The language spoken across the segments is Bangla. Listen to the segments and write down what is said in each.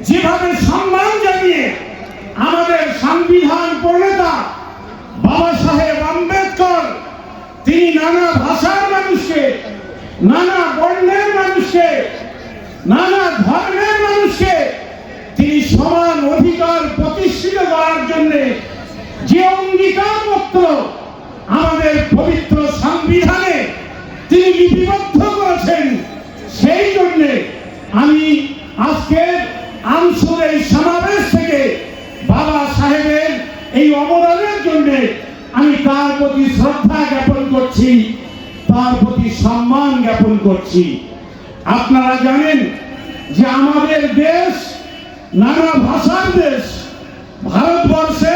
যেভাবে সম্মান জানিয়ে আমাদের সংবিধান প্রণেতা বাবা সাহেব আম্বেদকর তিনি নানা ভাষার মানুষকে, নানা বর্ণের মানুষকে, নানা ধর্মের মানুষকে তিনি সমান অধিকার প্রতিষ্ঠিত করার জন্য যে অঙ্গীকারপত্র আমাদের পবিত্র সংবিধানে তিনি লিপিবদ্ধ করেছেন, সেই জন্য আমি আজকে আমসুর এই সমাবেশ থেকে বাবা সাহেবের এই অবদানের জন্য আমি তার প্রতি শ্রদ্ধা জ্ঞাপন করছি, তার প্রতি সম্মান জ্ঞাপন করছি। আপনারা জানেন যে আমাদের দেশ নানা ভাষার দেশ। ভারতবর্ষে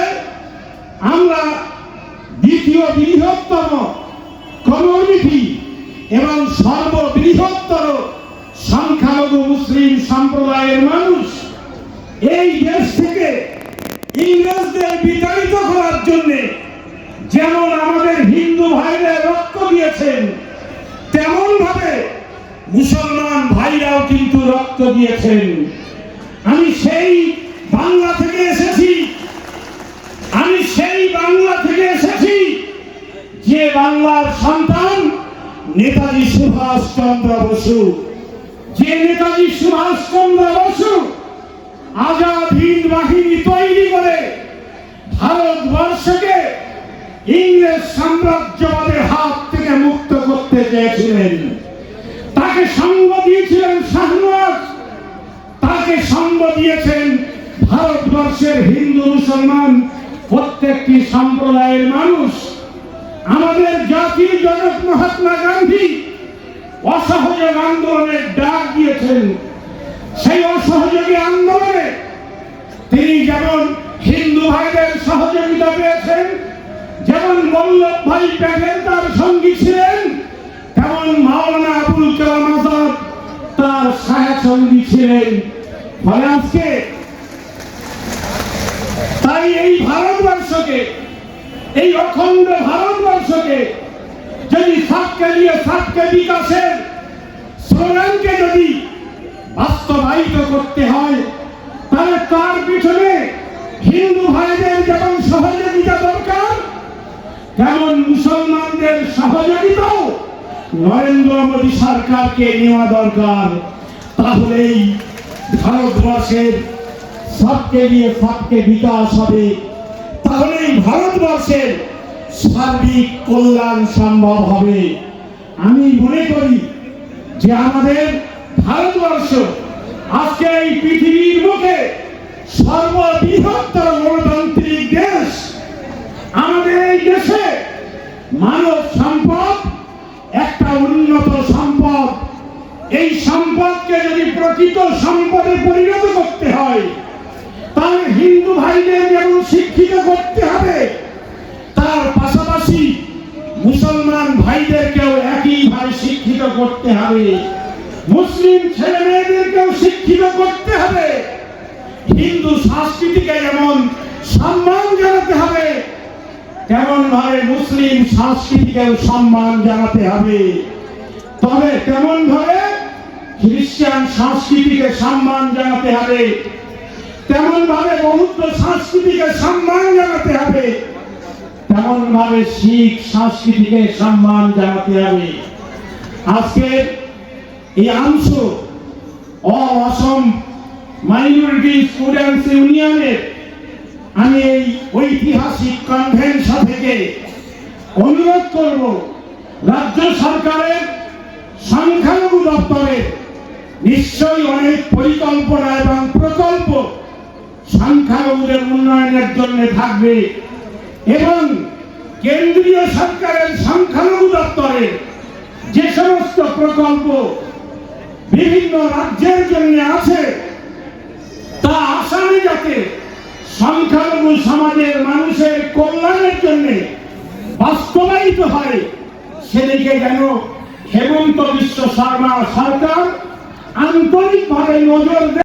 আমরা দ্বিতীয় বৃহত্তম কমিউনিটি এবং সর্ববৃহত্তর সংখ্যালঘু মুসলিম সম্প্রদায়ের মানুষ। এই দেশ থেকে ইংরেজদের বিতাড়িত করার জন্য যেমন আমাদের হিন্দু ভাইরা রক্ত দিয়েছেন, তেমন ভাবে মুসলমান ভাইরাও কিন্তু রক্ত দিয়েছেন। আমি সেই বাংলা থেকে এসেছি, যে বাংলার সন্তান নেতাজি সুভাষ চন্দ্র বসু। যে নেতাজি সুভাষ চন্দ্র বসু আজাদ হিন্দ বাহিনী তৈরি করে ভারতবর্ষকে ইংরেজ সাম্রাজ্যবাদের হাত থেকে মুক্ত করতে চেয়েছিলেন। তাকে সঙ্গ দিয়েছিলেন শাহনওয়াজ, তাকে সঙ্গ দিয়েছেন ভারতবর্ষের হিন্দু মুসলমান প্রত্যেকটি সম্প্রদায়ের মানুষ। আমাদের জাতির জনক মহাত্মা গান্ধী অসহযোগ আন্দোলনের ডাক দিয়েছেন। সেই অসহযোগী আন্দোলনে তিনি যেমন হিন্দু ভাইদের সহযোগিতা পেয়েছেন, যেমন বল্লভ ভাই প্যাটেল তার সঙ্গী ছিলেন, তেমন মাওলানা আবুল কালাম আজাদ তার সহসঙ্গী ছিলেন। ফলে আজকে তাই এই ভারতবর্ষকে, এই অখণ্ড ভারতবর্ষকে যদি সবকে নিয়ে সবকে বিকাশের স্লোগানকে যদি বাস্তবায়িত করতে হয়, তাহলে তার পিছনে হিন্দু ভাইদের যেমন সহযোগিতা দরকার, তেমন মুসলমানদের সহযোগিতাও নরেন্দ্র মোদী সরকারকে নেওয়া দরকার। তাহলেই ভারতবর্ষের সবকে নিয়ে সবকে বিকাশ হবে, তাহলেই ভারতবর্ষের সার্বিক কল্যাণ সম্ভব হবে। আমি মনে করি যে আমাদের ভারতবর্ষ আজকে এই পৃথিবীর মুখে সর্ববৃহত্তর গণতান্ত্রিক দেশ। আমাদের এই দেশে মানব সম্পদ একটা উন্নত সম্পদ। এই সম্পদকে যদি প্রকৃত সম্পদে পরিণত করতে হয়, তাহলে হিন্দু ভাইদের যেমন শিক্ষিত করতে হবে, তার পাশাপাশি মুসলমান ভাইদেরকেও একইভাবে শিক্ষিত করতে হবে। মুসলিম ছেলে মেয়েদেরকেও শিক্ষিত করতে হবে। হিন্দু সংস্কৃতিকে যেমন সম্মান জানাতে হবে, তেমন ভাবে মুসলিম সংস্কৃতিকেও সম্মান জানাতে হবে। তবে তেমন ভাবে খ্রিস্টান সংস্কৃতিকে সম্মান জানাতে হবে, তেমন ভাবে বৌদ্ধ সংস্কৃতিকে সম্মান জানাতে হবে, তেমন ভাবে শিখ সংস্কৃতিকে সম্মান জানাতে হবে। আজকে এই AMSU all Assam minority students ইউনিয়নের আমি এই ঐতিহাসিক কনভেনশন থেকে অনুরোধ করব, রাজ্য সরকারের সংখ্যালঘু দপ্তরে নিশ্চয়ই অনেক পরিকল্পনা এবং প্রকল্প সংখ্যালঘুদের উন্নয়নের জন্য থাকবে, এবং কেন্দ্রীয় সরকারের সংখ্যালঘু দপ্তরে যে সমস্ত প্রকল্প বিভিন্ন রাজ্যের জন্য আছে, তা আসামে যাতে সংখ্যালঘু সমাজের মানুষের কল্যাণের জন্য বাস্তবায়িত হয়, সেদিকে যেন হেমন্ত বিশ্ব শর্মা সরকার আন্তরিকভাবে নজর দেয়।